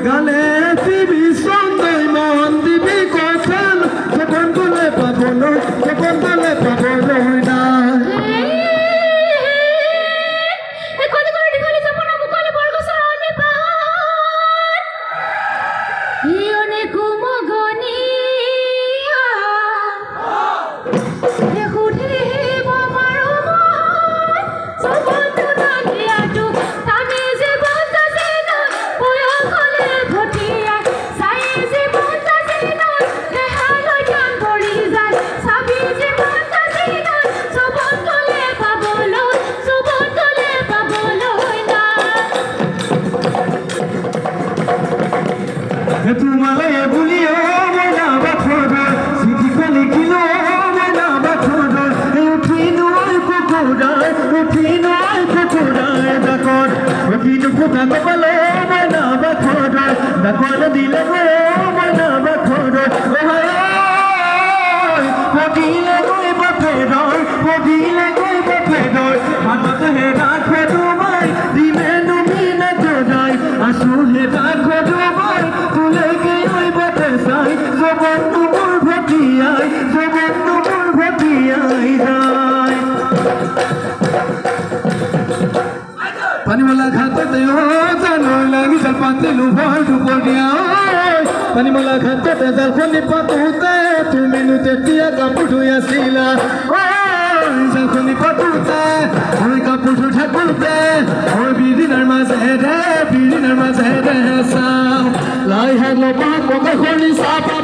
গালে দিবি সন্দেহ মন দিবি কথা যখন বলে পাগল যখন বলে পাগল হয় না তোমালে বলিও মনা বাখরা সিটি কলি কিলো মনা বাখরা উঠি নয় কুকুরা ডাকর উঠিনো কোথা কপালে মনা বাখরা ডাকর দিলে গো মনা বাখরা পদিলে গই বাপে দয় হাতত হে রাখো তোমায় দিলে তুমি না জড়াই আসো হে রাখো তোমায় তুলে গই ওই বাতে সাই জবন তুমুর ভটিয়াই যায় পানিমলা খাতে ও জানো লাগি জল পাতে লুভার দুপরিয়া পানিমলা খাতে জল খনি পাতুতে তুমি নুতে টিয়া কাপড় আসিলা জল খনি পাতুতে ওই কাপড় ঠাকুরতে ওই বিদিনার মাঝে রে সাও লাই হাগলো পাক খনি সাপা